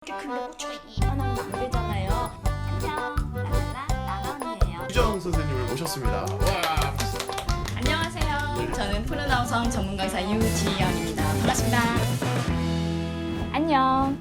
이렇게 큰데 고추가 이만하면 안 되잖아요. 안녕, 나나언니예요. 유정 선생님을 모셨습니다. 와. 안녕하세요. 저는 푸른아우성 전문 강사 유지연입니다. 반갑습니다. 안녕,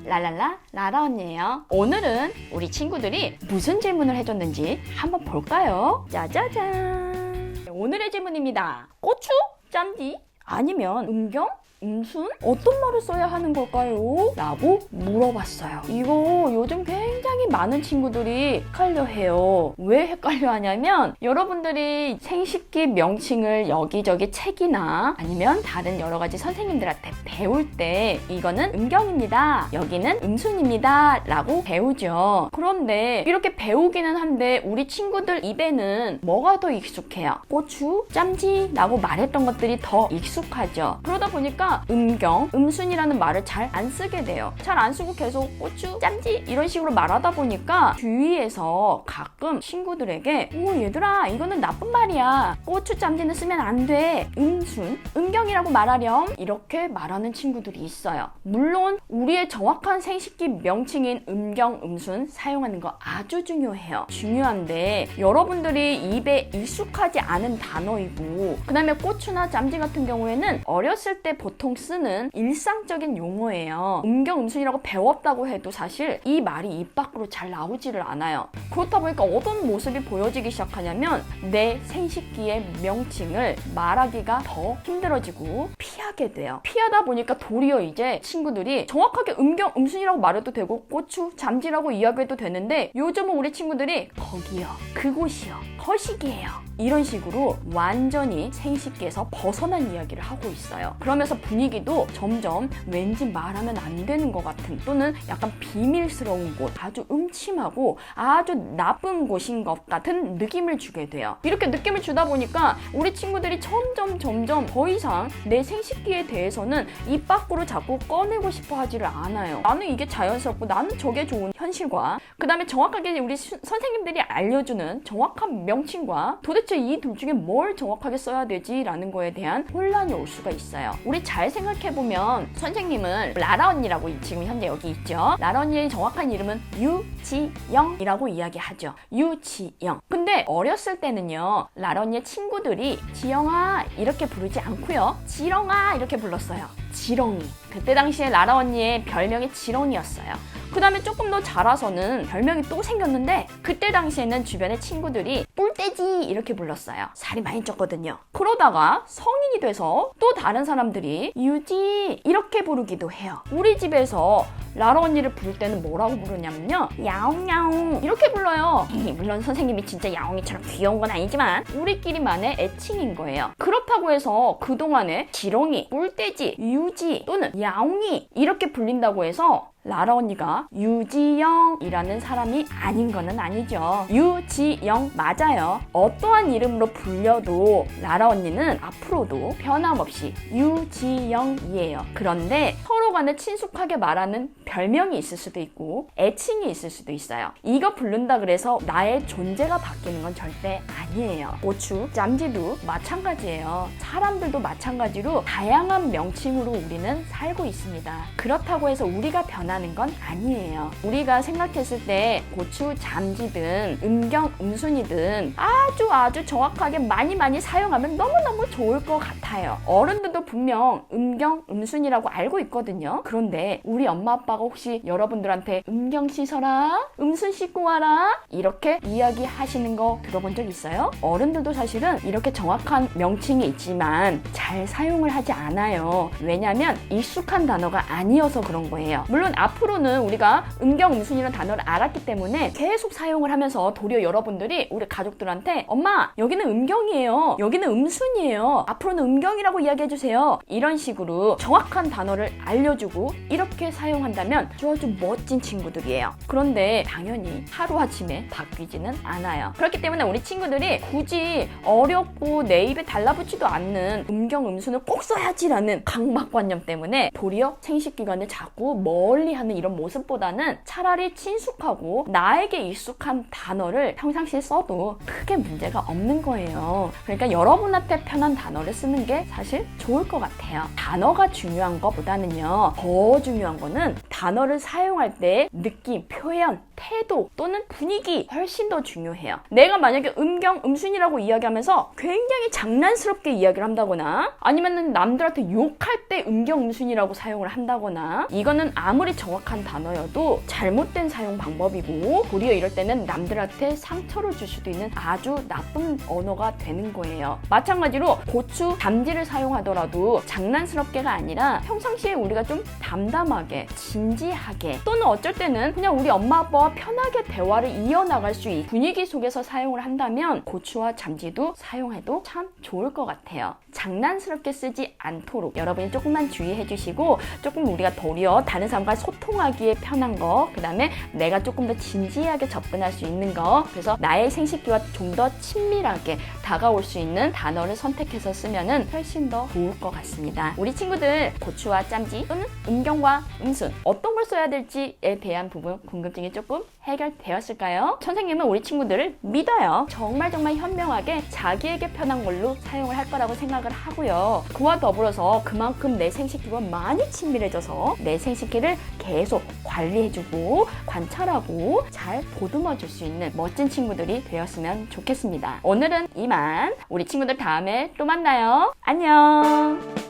라라 언니예요. 오늘은 우리 친구들이 무슨 질문을 해줬는지 한번 볼까요? 짜자잔. 오늘의 질문입니다. 고추? 짬지? 아니면 음경? 음순? 어떤 말을 써야 하는 걸까요? 라고 물어봤어요. 이거 요즘 굉장히 많은 친구들이 헷갈려 해요. 왜 헷갈려 하냐면 여러분들이 생식기 명칭을 여기저기 책이나 아니면 다른 여러 가지 선생님들한테 배울 때 이거는 음경입니다. 여기는 음순입니다. 라고 배우죠. 그런데 이렇게 배우기는 한데 우리 친구들 입에는 뭐가 더 익숙해요? 고추, 짬지 라고 말했던 것들이 더 익숙하죠. 그러다 보니까 음경, 음순이라는 말을 잘 안 쓰게 돼요. 잘 안 쓰고 계속 고추, 짬지 이런 식으로 말하다 보니까 주위에서 가끔 친구들에게 오 얘들아 이거는 나쁜 말이야. 고추, 짬지는 쓰면 안 돼. 음순, 음경이라고 말하렴. 이렇게 말하는 친구들이 있어요. 물론 우리의 정확한 생식기 명칭인 음경, 음순 사용하는 거 아주 중요해요. 중요한데 여러분들이 입에 익숙하지 않은 단어이고 그 다음에 고추나 짬지 같은 경우에는 어렸을 때 보통 쓰는 일상적인 용어예요. 음경, 음순이라고 배웠다고 해도 사실 이 말이 입 밖으로 잘 나오지를 않아요. 그렇다 보니까 어떤 모습이 보여지기 시작하냐면 내 생식기의 명칭을 말하기가 더 힘들어지고 피하게 돼요. 피하다 보니까 도리어 이제 친구들이 정확하게 음경, 음순이라고 말해도 되고 고추, 잠지라고 이야기해도 되는데 요즘은 우리 친구들이 거기요, 그곳이요, 거시기예요. 이런 식으로 완전히 생식기에서 벗어난 이야기를 하고 있어요. 그러면서 분위기도 점점 왠지 말하면 안 되는 것 같은 또는 약간 비밀스러운 곳, 아주 음침하고 아주 나쁜 곳인 것 같은 느낌을 주게 돼요. 이렇게 느낌을 주다 보니까 우리 친구들이 점점 더 이상 내 생식기에 대해서는 입 밖으로 자꾸 꺼내고 싶어 하지를 않아요. 나는 이게 자연스럽고 나는 저게 좋은 현실과 그 다음에 정확하게 우리 선생님들이 알려주는 정확한 명칭과 도대체 이 둘 중에 뭘 정확하게 써야 되지? 라는 거에 대한 혼란이 올 수가 있어요. 우리 잘 생각해보면 선생님은 라라 언니라고 지금 현재 여기 있죠. 라라 언니의 정확한 이름은 유지영이라고 이야기하죠. 유지영. 근데 어렸을 때는요. 라라 언니의 친구들이 지영아 이렇게 부르지 않고요. 지렁아 이렇게 불렀어요. 지렁이. 그때 당시에 라라 언니의 별명이 지렁이였어요. 그 다음에 조금 더 자라서는 별명이 또 생겼는데 그때 당시에는 주변의 친구들이 뿔떼지 이렇게 불렀어요. 살이 많이 쪘거든요. 그러다가 성인이 돼서 또 다른 사람들이 유지 이렇게 부르기도 해요. 우리 집에서 라라 언니를 부를 때는 뭐라고 부르냐면요. 야옹야옹 이렇게 불러요. 물론 선생님이 진짜 야옹이처럼 귀여운 건 아니지만 우리끼리만의 애칭인 거예요. 그렇다고 해서 그동안에 지렁이, 뿔떼지, 유지 또는 야옹이 이렇게 불린다고 해서 라라 언니가 유지영이라는 사람이 아닌 거는 아니죠. 유지영 맞아요. 어떠한 이름으로 불려도 라라 언니는 앞으로도 변함없이 유지영이에요. 그런데 서로 간에 친숙하게 말하는 별명이 있을 수도 있고 애칭이 있을 수도 있어요. 이거 부른다 그래서 나의 존재가 바뀌는 건 절대 아니에요. 고추, 짬지도 마찬가지예요. 사람들도 마찬가지로 다양한 명칭으로 우리는 살고 있습니다. 그렇다고 해서 우리가 변하는 건 아니에요. 우리가 생각했을 때 고추, 잠지든 음경, 음순이든 아주 정확하게 많이 사용하면 너무너무 좋을 것 같아요. 어른들도 분명 음경, 음순이라고 알고 있거든요. 그런데 우리 엄마 아빠가 혹시 여러분들한테 음경 씻어라, 음순 씻고 와라 이렇게 이야기하시는 거 들어본 적 있어요? 어른들도 사실은 이렇게 정확한 명칭이 있지만 잘 사용을 하지 않아요. 왜냐면 익숙한 단어가 아니어서 그런 거예요. 물론 앞으로는 우리가 음경, 음순이라는 단어를 알았기 때문에 계속 사용을 하면서 도리어 여러분들이 우리 가족들한테 엄마 여기는 음경이에요, 여기는 음순이에요, 앞으로는 음경이라고 이야기해주세요 이런 식으로 정확한 단어를 알려주고 이렇게 사용한다면 아주 멋진 친구들이에요. 그런데 당연히 하루아침에 바뀌지는 않아요. 그렇기 때문에 우리 친구들이 굳이 어렵고 내 입에 달라붙지도 않는 음경, 음순을 꼭 써야지라는 강박관념 때문에 도리어 생식기관을 자꾸 멀리 하는 이런 모습보다는 차라리 친숙하고 나에게 익숙한 단어를 평상시에 써도 크게 문제가 없는 거예요. 그러니까 여러분한테 편한 단어를 쓰는 게 사실 좋을 것 같아요. 단어가 중요한 것보다는요, 더 중요한 거는 단어를 사용할 때 느낌, 표현, 태도 또는 분위기 훨씬 더 중요해요. 내가 만약에 음경, 음순이라고 이야기하면서 굉장히 장난스럽게 이야기를 한다거나 아니면 남들한테 욕할 때 음경, 음순이라고 사용을 한다거나 이거는 아무리 정확한 단어여도 잘못된 사용 방법이고 도리어 이럴 때는 남들한테 상처를 줄 수도 있는 아주 나쁜 언어가 되는 거예요. 마찬가지로 고추, 잠지를 사용하더라도 장난스럽게가 아니라 평상시에 우리가 좀 담담하게, 진지하게 또는 어쩔 때는 그냥 우리 엄마 아빠와 편하게 대화를 이어나갈 수 있는 분위기 속에서 사용을 한다면 고추와 잠지도 사용해도 참 좋을 것 같아요. 장난스럽게 쓰지 않도록 여러분이 조금만 주의해 주시고 조금 우리가 도리어 다른 사람과 소통하기에 편한 거, 그 다음에 내가 조금 더 진지하게 접근할 수 있는 거, 그래서 나의 생식기와 좀 더 친밀하게 다가올 수 있는 단어를 선택해서 쓰면은 훨씬 더 좋을 것 같습니다. 우리 친구들 고추와 짬지 또는 음경과 음순 어떤 걸 써야 될지에 대한 부분 궁금증이 조금 해결되었을까요? 선생님은 우리 친구들을 믿어요. 정말 현명하게 자기에게 편한 걸로 사용을 할 거라고 생각을 하고요. 그와 더불어서 그만큼 내 생식기와 많이 친밀해져서 내 생식기를 계속 관리해주고 관찰하고 잘 보듬어 줄 수 있는 멋진 친구들이 되었으면 좋겠습니다. 오늘은 이만. 우리 친구들 다음에 또 만나요. 안녕.